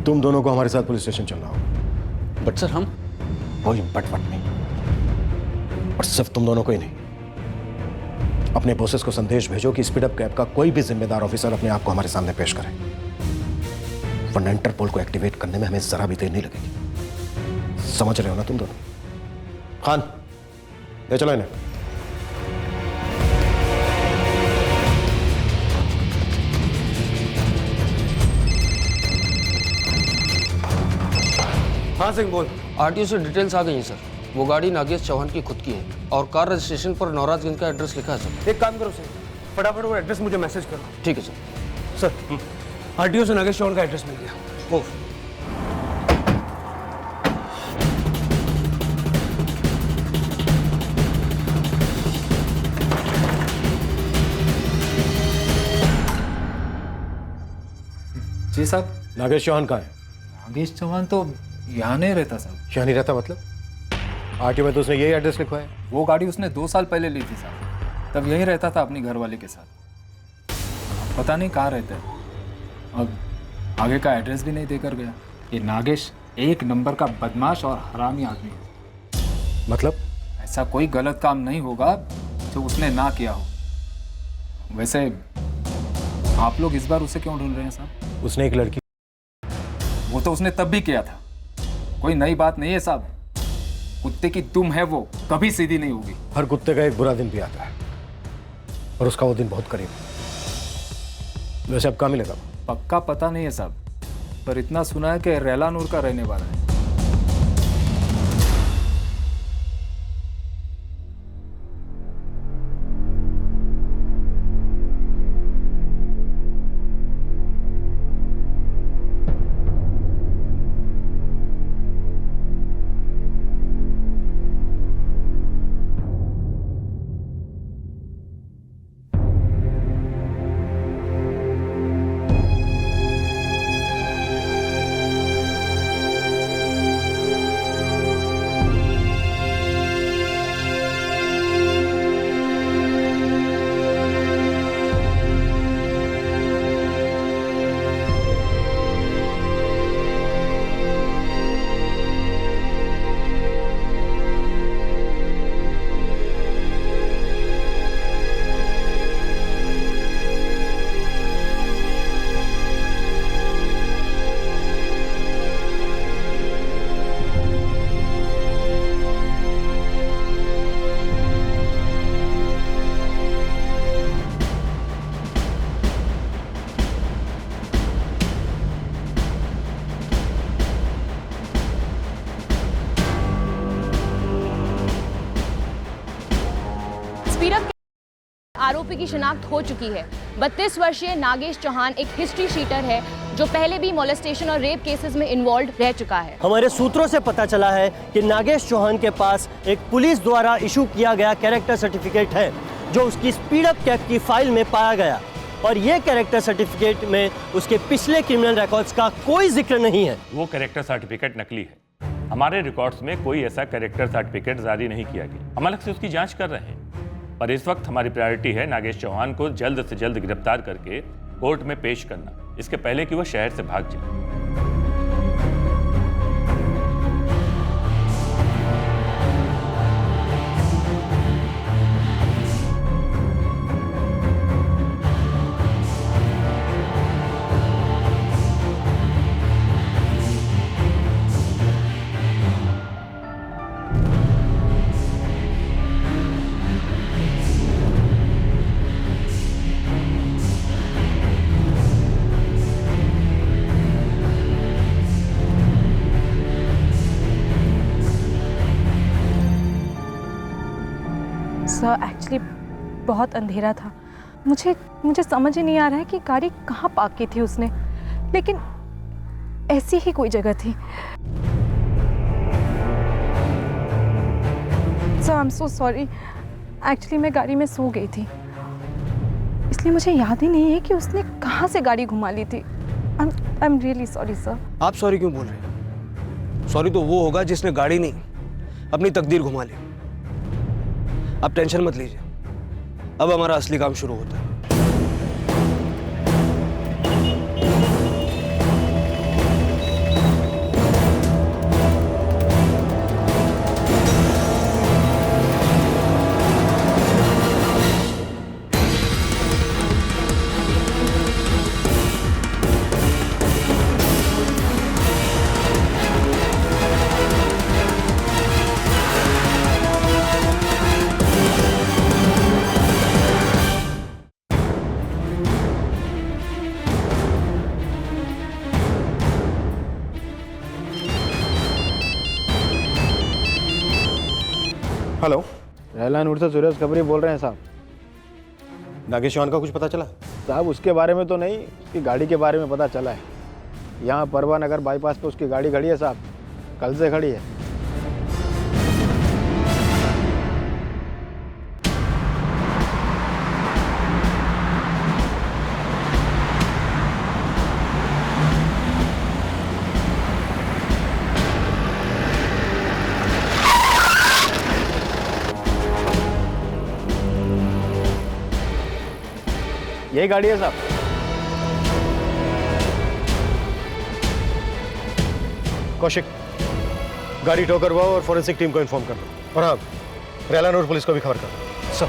तुम दोनों को हमारे साथ पुलिस स्टेशन चलना होगा। बट सर हम कोई बट नहीं, और सिर्फ तुम दोनों को ही नहीं, अपने बॉसेस को संदेश भेजो कि स्पीडअप कैब का कोई भी जिम्मेदार ऑफिसर अपने आप को हमारे सामने पेश करे, वरना इंटरपोल को एक्टिवेट करने में हमें जरा भी देर नहीं लगेगी। समझ रहे हो ना तुम दोनों? खान, ले चलो इन्हें। हाँ सिंह बोल। आरटीओ से डिटेल्स आ गई हैं सर। वो गाड़ी नागेश चौहान की खुद की है और कार रजिस्ट्रेशन पर नौराजगंज का एड्रेस लिखा है सर। एक काम करो सिंह, फटाफट वो एड्रेस मुझे मैसेज करो। ठीक है सर। सर आरटीओ से नागेश चौहान का एड्रेस मिल गया। ओह, जी साहब। नागेश चौहान कहाँ है? नागेश चौहान तो यहाँ नहीं रहता साहब। यहाँ नहीं रहता मतलब? आरटीओ में तो उसने यही एड्रेस लिखवाया। वो गाड़ी उसने 2 साल पहले ली थी साहब, तब यहीं रहता था अपनी घरवाली के साथ। पता नहीं कहाँ रहता है, अब आगे का एड्रेस भी नहीं देकर गया। ये नागेश एक नंबर का बदमाश और हरामी आदमी है। मतलब? ऐसा कोई गलत काम नहीं होगा जो उसने ना किया हो। वैसे आप लोग इस बार उसे क्यों ढूंढ रहे हैं साहब? उसने एक लड़की, वो तो उसने तब भी किया था, कोई नई बात नहीं है साहब। कुत्ते की दुम है वो, कभी सीधी नहीं होगी। हर कुत्ते का एक बुरा दिन भी आता है और उसका वो दिन बहुत करीब है। वैसे अब कहाँ मिलेगा? पक्का पता नहीं है साहब, पर इतना सुना है कि रेलानूर का रहने वाला है। आरोपी की शिनाख्त हो चुकी है। 32 वर्षीय नागेश चौहान एक हिस्ट्री शीटर है जो पहले भी मोलेस्टेशन और रेप केसेस में इन्वॉल्व रह चुका है। हमारे सूत्रों से पता चला है कि नागेश चौहान के पास एक पुलिस द्वारा इशू किया गया कैरेक्टर सर्टिफिकेट है जो उसकी स्पीडअप कैब की फाइल में पाया गया, और ये कैरेक्टर सर्टिफिकेट में उसके पिछले क्रिमिनल रिकॉर्ड्स का कोई जिक्र नहीं है। वो कैरेक्टर सर्टिफिकेट नकली है। हमारे रिकॉर्ड्स में कोई ऐसा कैरेक्टर सर्टिफिकेट जारी नहीं किया गया। हम अलग से उसकी जांच कर रहे हैं, पर इस वक्त हमारी प्रायोरिटी है नागेश चौहान को जल्द से जल्द गिरफ्तार करके कोर्ट में पेश करना, इसके पहले कि वो शहर से भाग जाए। सर एक्चुअली बहुत अंधेरा था, मुझे समझ ही नहीं आ रहा है कि गाड़ी कहाँ पार्क की थी उसने, लेकिन ऐसी ही कोई जगह थी। Sir I am so sorry, actually मैं गाड़ी में सो गई थी, इसलिए मुझे याद ही नहीं है कि उसने कहाँ से गाड़ी घुमा ली थी। I am really sorry sir. आप सॉरी क्यों बोल रहे हैं? सॉरी तो वो होगा जिसने गाड़ी नहीं अपनी तकदीर घुमा ली। आप टेंशन मत लीजिए, अब हमारा असली काम शुरू होता है। हेलो, रहलानूर से सुरेश खबरी बोल रहे हैं साहब। नागेश चौहान का कुछ पता चला? साहब उसके बारे में तो नहीं, उसकी गाड़ी के बारे में पता चला है। यहाँ परवा नगर बाईपास पे उसकी गाड़ी खड़ी है साहब, कल से खड़ी है। यही गाड़ी है साहब। कौशिक, गाड़ी टो करवाओ और फॉरेंसिक टीम को इन्फॉर्म कर दो। और हाँ, रहलानूर पुलिस को भी खबर करो। सब।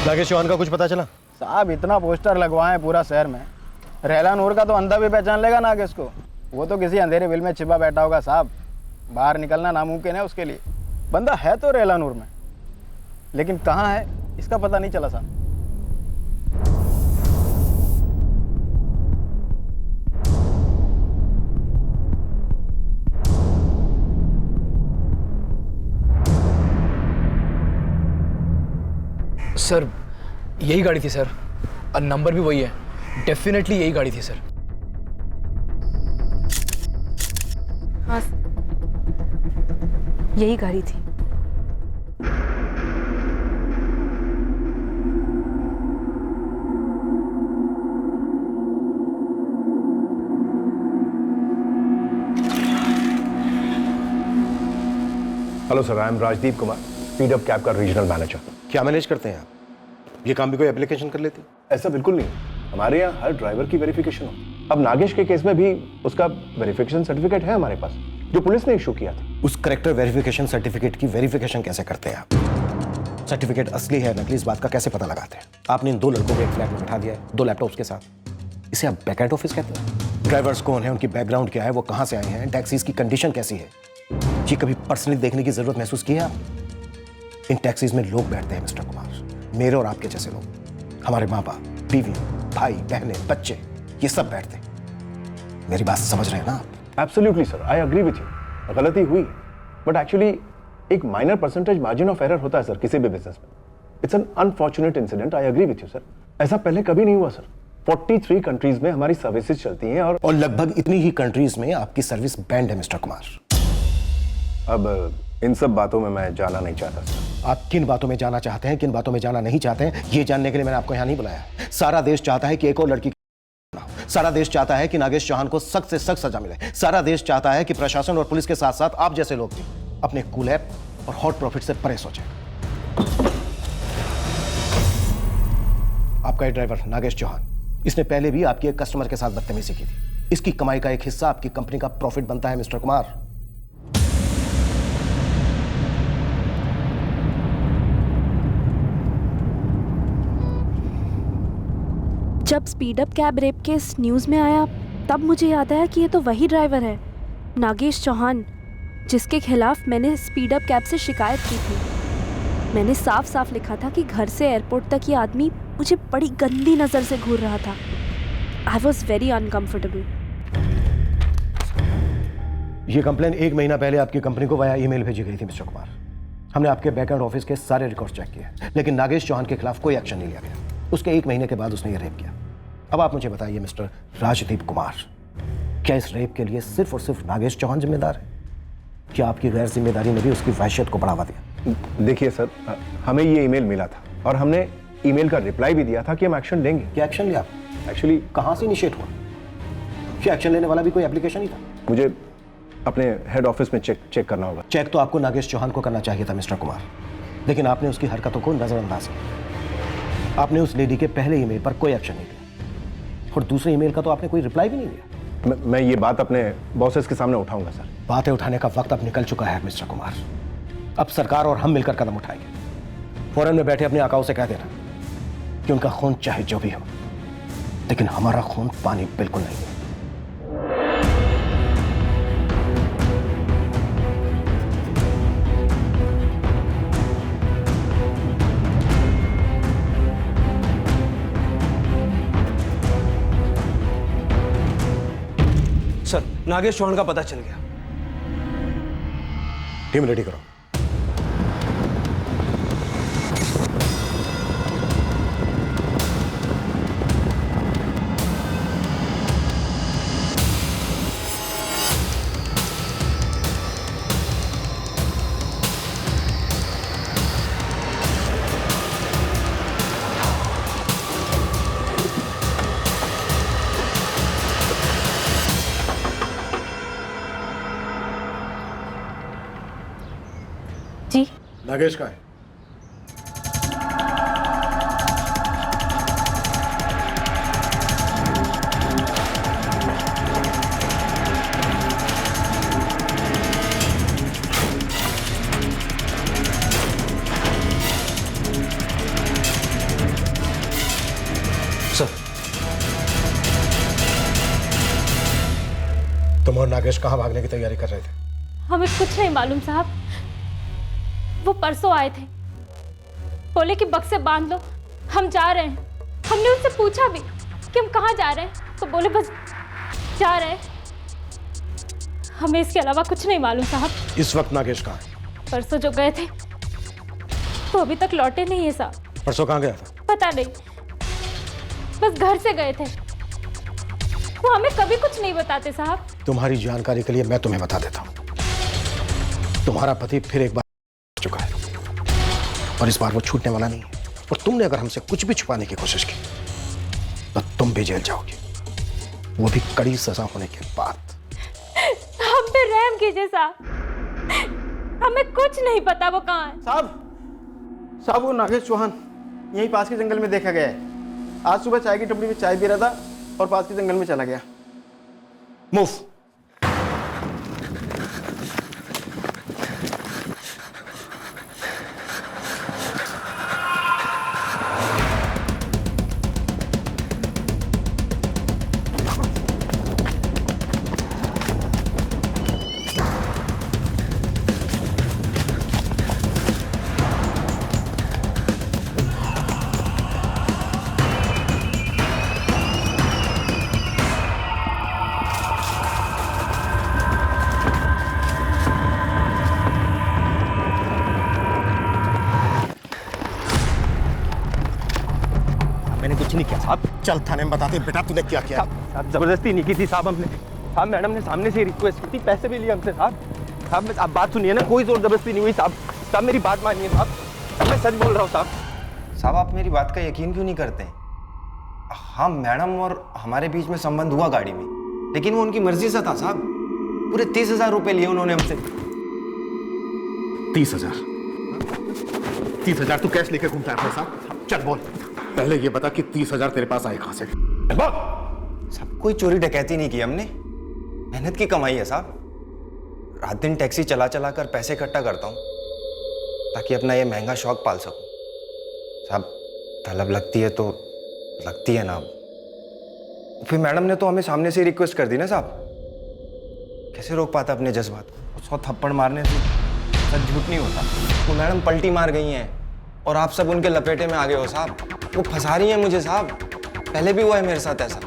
नागेश चौहान का कुछ पता चला? साहब इतना पोस्टर लगवाए हैं पूरा शहर में, रहलानूर का तो अंधा भी पहचान लेगा नागेश को। वो तो किसी अंधेरे बिल में छिपा बैठा होगा साहब, बाहर निकलना नामुमकिन है उसके लिए। बंदा है तो रहलानूर में, लेकिन कहाँ है इसका पता नहीं चला साहब। सर यही गाड़ी थी सर, और नंबर भी वही है। डेफिनेटली यही गाड़ी थी सर। हाँ, यही गाड़ी थी। Hello sir, I am Rajdeep Kumar, speed up cab का रीजनल मैनेजर। क्या मैनेज करते हैं आप? ये काम भी कोई एप्लीकेशन कर लेती? ऐसा बिल्कुल नहीं, हमारे यहाँ हर ड्राइवर की वेरिफिकेशन हो। अब नागेश के केस में भी उसका वेरिफिकेशन सर्टिफिकेट है हमारे पास, जो पुलिस ने इशू किया था। उस करेक्टर वेरिफिकेशन सर्टिफिकेट की वेरिफिकेशन कैसे करते हैं आप? सर्टिफिकेट असली है नकली, इस बात का कैसे पता लगाते हैं? आपने इन 2 लड़कों को एक फ्लैट में बिठा दिया है, 2 लैपटॉप्स के साथ। इसे आप बैकएंड ऑफिस कहते हैं? ड्राइवर्स कौन है, उनकी बैकग्राउंड क्या है, वो कहां से आए हैं, टैक्सीज की कंडीशन कैसी है, ये कभी पर्सनली देखने की जरूरत महसूस की है आप? इन टैक्सीज में लोग बैठते हैं मिस्टर कुमार, मेरे और आपके जैसे लोग। हमारे माँ बाप, बीवी, भाई, बहनें, बच्चे, ये सब बैठते हैं। मेरी बात समझ रहे हैं ना आप? Absolutely sir, I agree with you. गलती हुई, बट एक्चुअली एक minor percentage margin of error होता है सर किसी भी बिजनेस में। It's an unfortunate incident, I agree with you sir. ऐसा पहले कभी नहीं हुआ सर। 43 कंट्रीज में हमारी सर्विसेज चलती हैं और लगभग इतनी ही कंट्रीज में आपकी सर्विस बैंड है मिस्टर कुमार। अब इन सब बातों में मैं जाना नहीं चाहता सर। आप किन बातों में जाना चाहते हैं, किन बातों में जाना नहीं चाहते हैं, ये जानने के लिए मैंने आपको यहाँ नहीं बुलाया। सारा देश चाहता है कि एक और लड़की, सारा देश चाहता है कि नागेश चौहान को सख्त से सख्त सजा मिले। सारा देश चाहता है कि प्रशासन और पुलिस के साथ साथ आप जैसे लोग भी अपने कूलैप और हॉट प्रॉफिट से परे सोचें। आपका ये ड्राइवर नागेश चौहान, इसने पहले भी आपकी एक कस्टमर के साथ बदतमीजी की थी। इसकी कमाई का एक हिस्सा आपकी कंपनी का प्रॉफिट बनता है मिस्टर कुमार। जब speed up cab rape case news में आया तब मुझे याद आया कि ये तो वही ड्राइवर है, नागेश चौहान, जिसके खिलाफ मैंने स्पीड अप कैब से शिकायत की थी। मैंने साफ साफ लिखा था कि घर से एयरपोर्ट तक ये आदमी मुझे बड़ी गंदी नज़र से घूर रहा था। I was very uncomfortable. ये कंप्लेन 1 महीना पहले आपकी कंपनी को वाया ईमेल भेजी गई थी मिस्टर कुमार। हमने आपके बैकएंड ऑफिस के सारे रिकॉर्ड चेक किए, लेकिन नागेश चौहान के खिलाफ कोई एक्शन नहीं लिया गया। उसके 1 महीने के बाद उसने ये रेप किया। अब आप मुझे बताइए मिस्टर राजदीप कुमार, क्या इस रेप के लिए सिर्फ और सिर्फ नागेश चौहान जिम्मेदार है? क्या आपकी गैर जिम्मेदारी ने भी उसकी वहशत को बढ़ावा दिया? देखिए सर, हमें ये ईमेल मिला था और हमने ईमेल का रिप्लाई भी दिया था कि हम एक्शन लेंगे। क्या एक्शन लिया? एक्चुअली कहाँ से इनिशिएट हुआ? क्या एक्शन लेने वाला भी कोई एप्लीकेशन ही था? मुझे अपने हेड ऑफिस में चेक करना होगा। चेक तो आपको नागेश चौहान को करना चाहिए था मिस्टर कुमार, लेकिन आपने उसकी हरकतों को नजरअंदाज किया। आपने उस लेडी के पहले ईमेल पर कोई एक्शन नहीं लिया और दूसरे ईमेल का तो आपने कोई रिप्लाई भी नहीं दिया। मैं ये बात अपने बॉसेस के सामने उठाऊंगा सर। बातें उठाने का वक्त अब निकल चुका है मिस्टर कुमार। अब सरकार और हम मिलकर कदम उठाएंगे। फॉरेन में बैठे अपने आकाओं से कह देना कि उनका खून चाहे जो भी हो, लेकिन हमारा खून पानी बिल्कुल नहीं है। सर, नागेश चौहान का पता चल गया। टीम रेडी करो। जी नागेश का है? सर, तुम और नागेश कहाँ भागने की तैयारी कर रहे थे? हमें कुछ नहीं मालूम साहब। वो परसों आए थे, बोले कि बक्से बांध लो, हम जा रहे हैं। हमने उनसे पूछा भी कि हम कहाँ जा रहे हैं, तो बोले बस जा रहे हैं। हमें इसके अलावा कुछ नहीं मालूम साहब। इस वक्त नागेश कहाँ है? परसों जो गए थे तो अभी तक लौटे नहीं है साहब। परसों कहाँ गया था? पता नहीं, बस घर से गए थे। वो हमें कभी कुछ नहीं बताते साहब। तुम्हारी जानकारी के लिए मैं तुम्हें बता देता हूँ, तुम्हारा पति फिर एक बार चुका है और इस बार वो छूटने वाला नहीं है। और तुमने अगर हमसे कुछ भी छुपाने की कोशिश की तो तुम भी जेल जाओगे, वो भी कड़ी सजा होने के बाद। हम पे रहम कीजिए साहब, हमें कुछ नहीं पता वो कहाँ है। साहब वो नागेश चौहान यहीं पास के जंगल में देखा गया है। आज सुबह चाय की टपरी में चाय पी रहा था और पास के जंगल में चला गया। मूव। मैंने कुछ नहीं किया साहब। चल थाने में बताते बेटा तूने क्या किया। साहब जबरदस्ती नहीं की थी साहब हमने। साहब मैडम ने सामने से रिक्वेस्ट की थी, पैसे भी लिए हमसे साहब। साहब आप बात सुनिए ना, कोई जोर जबरदस्ती नहीं हुई साहब। साहब मेरी बात मानिए साहब, मैं सच बोल रहा हूँ साहब। साहब आप मेरी बात का यकीन क्यों नहीं करते? हाँ मैडम और हमारे बीच में संबंध हुआ गाड़ी में, लेकिन वो उनकी मर्जी से था साहब। पूरे 30,000 रुपए लिए उन्होंने हमसे। 30,000? 30,000 तू कैश लेके घूमता है साहब? चल बोल, पहले ये बता कि 30,000 तेरे पास आए कहां से? सब कोई चोरी डकैती नहीं की हमने, मेहनत की कमाई है साहब। रात दिन टैक्सी चला चला कर पैसे इकट्ठा करता हूँ ताकि अपना ये महंगा शौक पाल सकूं। साहब तलब लगती है तो लगती है ना। फिर मैडम ने तो हमें सामने से रिक्वेस्ट कर दी ना साहब, कैसे रोक पाता अपने जज्बात को? 100 थप्पड़ मारने से सच झूठ नहीं होता। वो मैडम पलटी मार गई हैं और आप सब उनके लपेटे में आ गए हो साहब। वो फंसा रही हैं मुझे साहब, पहले भी हुआ है मेरे साथ ऐसा।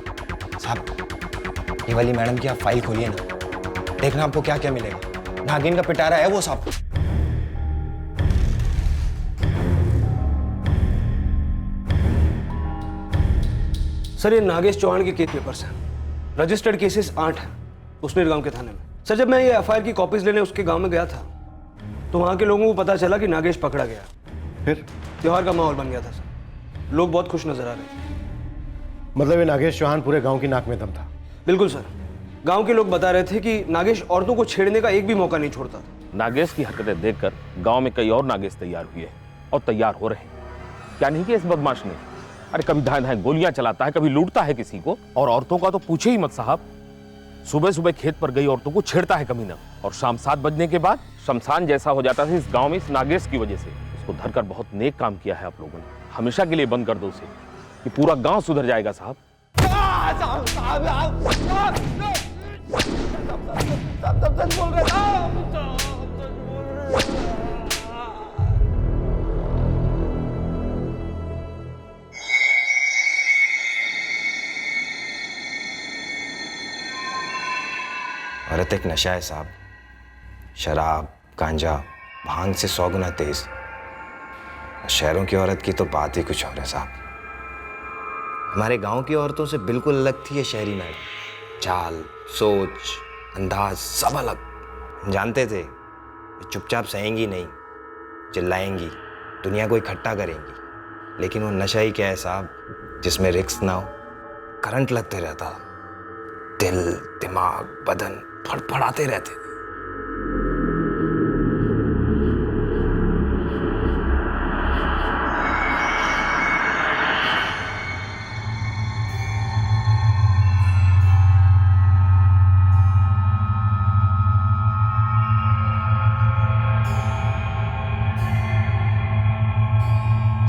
साहब ये वाली मैडम की आप फाइल खोलिए ना, देखना आपको क्या क्या मिलेगा। नागिन का पिटारा है वो साहब। सर ये नागेश चौहान के केस पेपर्स हैं, रजिस्टर्ड केसेस 8 हैं उसमेर गांव के थाने में। सर जब मैं ये एफआईआर की कॉपीज लेने उसके गांव में गया था तो वहां के लोगों को पता चला कि नागेश पकड़ा गया। फिर त्योहार का माहौल बन गया था सर, लोग बहुत खुश नजर आ रहे थे। मतलब ये नागेश चौहान पूरे गांव की नाक में दम था? बिल्कुल सर, गांव के लोग बता रहे थे कि नागेश औरतों को छेड़ने का एक भी मौका नहीं छोड़ता। नागेश की हरकतें देखकर गांव में कई और नागेश तैयार हुए हैं और तैयार हो रहे हैं। क्या नहीं कि इस बदमाश ने, अरे कभी धाए धाए गोलियां चलाता है, कभी लूटता है किसी को, और औरतों का तो पूछे ही मत साहब। सुबह सुबह खेत पर गई औरतों को छेड़ता है कमीना, और शाम 7 बजने के बाद शमशान जैसा हो जाता है इस गांव में इस नागेश की वजह से। इसको धरकर बहुत नेक काम किया है आप लोगों ने, हमेशा के लिए बंद कर दो उसे, कि पूरा गांव सुधर जाएगा साहब। औरत एक नशा है साहब, शराब गांजा भांग से 100 गुना तेज। शहरों की औरत की तो बात ही कुछ और है साहब। हमारे गांव की औरतों से बिल्कुल अलग थी ये शहरी मैडम। चाल, सोच, अंदाज सब अलग। हम जानते थे चुपचाप सहेंगी नहीं, चिल्लाएंगी, दुनिया को इकट्ठा करेंगी। लेकिन वो नशा ही क्या है साहब जिसमें रिस्क ना हो, करंट लगते रहता, दिल दिमाग बदन फड़फड़ाते रहते थे।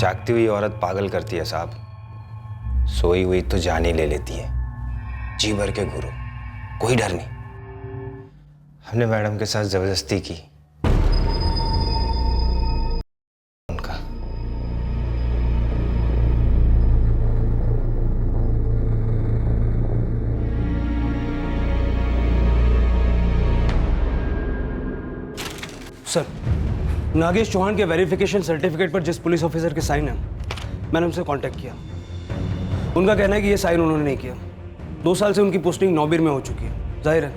जागती हुई औरत पागल करती है साहब, सोई हुई तो जान ही ले लेती है। जी भर के घूरो, कोई डर नहीं। हमने मैडम के साथ जबरदस्ती की। उनका सर, नागेश चौहान के वेरिफिकेशन सर्टिफिकेट पर जिस पुलिस ऑफिसर के साइन है, मैंने उनसे कांटेक्ट किया। उनका कहना है कि ये साइन उन्होंने नहीं किया। 2 साल से उनकी पोस्टिंग नौबीर में हो चुकी है। जाहिर है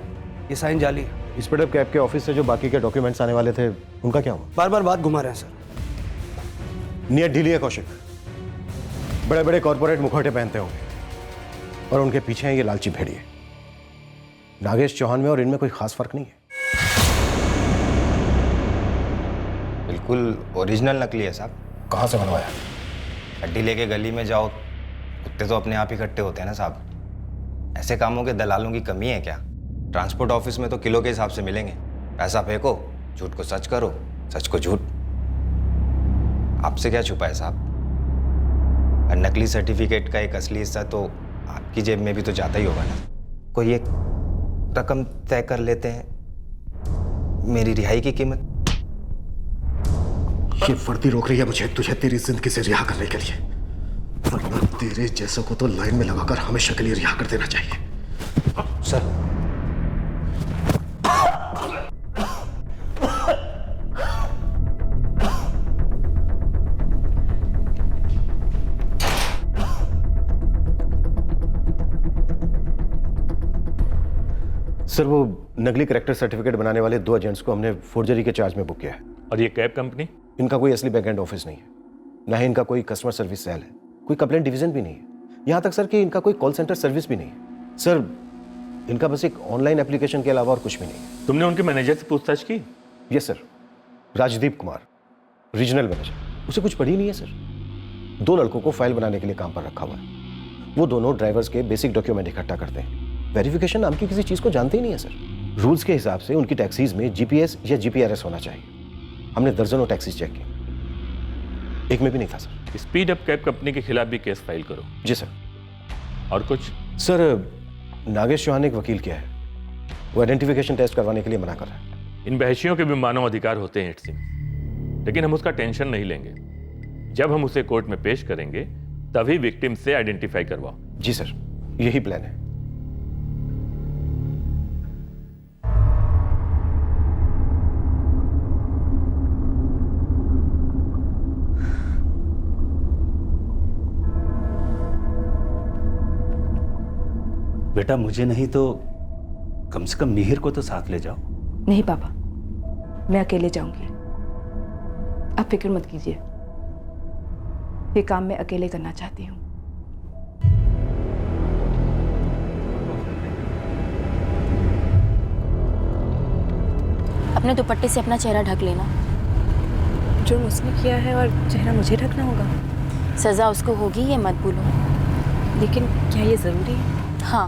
ये साइन जाली है। स्पीडअप कैब के ऑफिस से जो बाकी के डॉक्यूमेंट्स आने वाले थे उनका क्या हुआ? बार बार बात घुमा रहे हैं सर। नियत ढीली है कौशिक। बड़े बड़े कॉर्पोरेट मुखौटे पहनते होंगे और उनके पीछे हैं ये लालची भेड़िए। नागेश चौहान में और इनमें कोई खास फर्क नहीं है। बिल्कुल ओरिजिनल नकली है साहब। कहाँ से बनवाया? हड्डी लेके गली में जाओ, कुत्ते तो अपने आप ही इकट्ठे होते हैं ना साहब। ऐसे कामों के दलालों की कमी है क्या? ट्रांसपोर्ट ऑफिस में तो किलो के हिसाब से मिलेंगे। पैसा फेंको, झूठ को सच करो, सच को झूठ। आपसे क्या छुपा है साहब? और नकली सर्टिफिकेट का एक असली हिस्सा तो आपकी जेब में भी तो जाता ही होगा ना। कोई एक रकम तय कर लेते हैं मेरी रिहाई की कीमत। ये वर्दी रोक रही है मुझे तुझे तेरी जिंदगी से रिहा करने के लिए, वरना तेरे जैसों को तो लाइन में लगाकर हमेशा के लिए रिहा कर देना चाहिए। सर, सर वो नकली करेक्टर सर्टिफिकेट बनाने वाले 2 एजेंट्स को हमने फोर्जरी के चार्ज में बुक किया है। और ये कैब कंपनी? इनका कोई असली बैकएंड ऑफिस नहीं है, ना ही इनका कोई कस्टमर सर्विस सेल है, कोई कंप्लेंट डिवीजन भी नहीं है। यहाँ तक सर कि इनका कोई कॉल सेंटर सर्विस भी नहीं है। सर इनका बस एक ऑनलाइन एप्लीकेशन के अलावा और कुछ भी नहीं है। तुमने उनके मैनेजर से पूछताछ की? Yes sir, Rajdeep Kumar, regional manager. उसे कुछ पड़ी नहीं है सर। 2 लड़कों को फाइल बनाने के लिए काम पर रखा हुआ है। वो दोनों ड्राइवर्स के बेसिक डॉक्यूमेंट इकट्ठा करते हैं। वेरिफिकेशन नाम की किसी चीज़ को जानते ही नहीं है सर। रूल्स के हिसाब से उनकी टैक्सीज में जीपीएस या जीपीआरएस होना चाहिए। हमने दर्जनों टैक्सीज चेक की, एक में भी नहीं था sir. Speed up cab company के खिलाफ भी केस फाइल करो। जी सर। और कुछ? सर नागेश चौहान ने एक वकील किया है, वो आइडेंटिफिकेशन टेस्ट करवाने के लिए मना कर रहा है। इन बहशियों के भी मानव अधिकार होते हैं इट सिंह, लेकिन हम उसका टेंशन नहीं लेंगे। जब हम उसे कोर्ट में पेश करेंगे तभी विक्टिम से आइडेंटिफाई करवाओ। जी सर, यही प्लान है। बेटा मुझे नहीं तो कम से कम मिहिर को तो साथ ले जाओ। नहीं पापा, मैं अकेले जाऊंगी। आप फिक्र मत कीजिए, ये काम मैं अकेले करना चाहती हूँ। अपने दुपट्टे से अपना चेहरा ढक लेना। जुर्म उसने किया है और चेहरा मुझे ढकना होगा। सजा उसको होगी ये मत भूलो। लेकिन क्या ये जरूरी है? हाँ।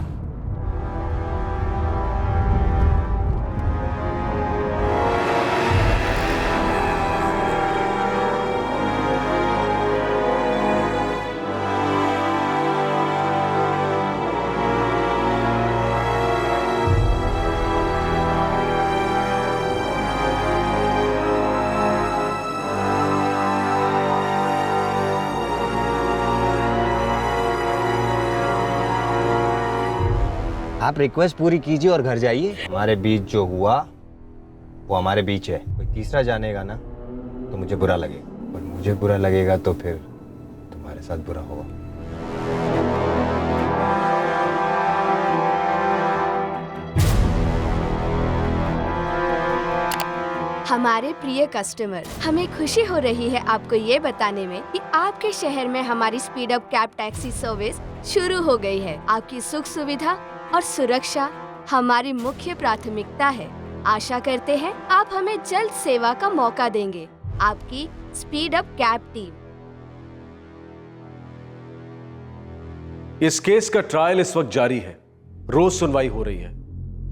आप रिक्वेस्ट पूरी कीजिए और घर जाइए। हमारे बीच जो हुआ वो हमारे बीच है, कोई तीसरा जानेगा ना तो मुझे बुरा लगेगा, और मुझे बुरा लगेगा तो फिर तुम्हारे साथ बुरा होगा। हमारे प्रिय कस्टमर, हमें खुशी हो रही है आपको ये बताने में कि आपके शहर में हमारी speed up cab taxi service शुरू हो गई है। आपकी सुख सुविधा और सुरक्षा हमारी मुख्य प्राथमिकता है। आशा करते हैं आप हमें जल्द सेवा का मौका देंगे। आपकी स्पीड अप कैब टीम। इस केस का ट्रायल इस वक्त जारी है, रोज सुनवाई हो रही है।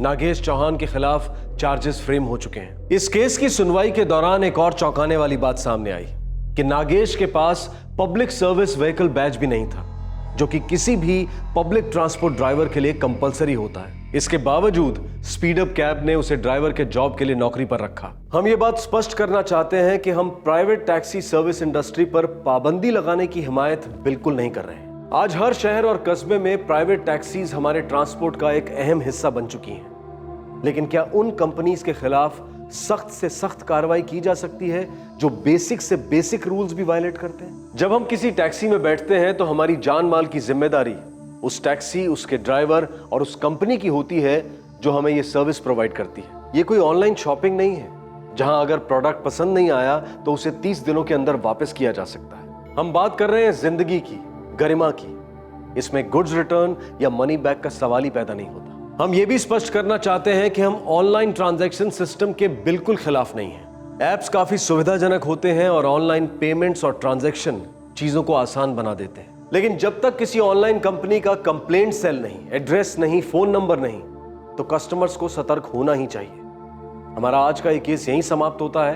नागेश चौहान के खिलाफ चार्जेस फ्रेम हो चुके हैं। इस केस की सुनवाई के दौरान एक और चौंकाने वाली बात सामने आई कि नागेश के पास पब्लिक सर्विस व्हीकल बैज भी नहीं था, जो कि किसी भी पब्लिक ट्रांसपोर्ट ड्राइवर के लिए कंपलसरी होता है। इसके बावजूद स्पीड अप कैब ने उसे ड्राइवर के जॉब के लिए नौकरी पर रखा। हम ये बात स्पष्ट करना चाहते हैं कि हम प्राइवेट टैक्सी सर्विस इंडस्ट्री पर पाबंदी लगाने की हिमायत बिल्कुल नहीं कर रहे हैं। आज हर शहर और कस्बे में प्राइवेट टैक्सीज हमारे ट्रांसपोर्ट का एक अहम हिस्सा बन चुकी हैं। लेकिन क्या उन कंपनीज के खिलाफ सख्त से सख्त कार्रवाई की जा सकती है जो बेसिक से बेसिक रूल्स भी वायलेट करते हैं? जब हम किसी टैक्सी में बैठते हैं तो हमारी जान माल की जिम्मेदारी उस टैक्सी, उसके ड्राइवर और उस कंपनी की होती है जो हमें ये सर्विस प्रोवाइड करती है। ये कोई ऑनलाइन शॉपिंग नहीं है जहां अगर प्रोडक्ट पसंद नहीं आया तो उसे 30 दिनों के अंदर वापस किया जा सकता है। हम बात कर रहे हैं जिंदगी की, गरिमा की। इसमें गुड्स रिटर्न या मनी बैक का सवाल ही पैदा नहीं होता। हम ये भी स्पष्ट करना चाहते हैं कि हम ऑनलाइन ट्रांजैक्शन सिस्टम के बिल्कुल खिलाफ नहीं हैं। एप्स काफी सुविधाजनक होते हैं और ऑनलाइन पेमेंट्स और ट्रांजैक्शन चीजों को आसान बना देते हैं। लेकिन जब तक किसी ऑनलाइन कंपनी का कंप्लेंट सेल नहीं, एड्रेस नहीं, फोन नंबर नहीं, तो कस्टमर्स को सतर्क होना ही चाहिए। हमारा आज का ये केस यहीं समाप्त होता है।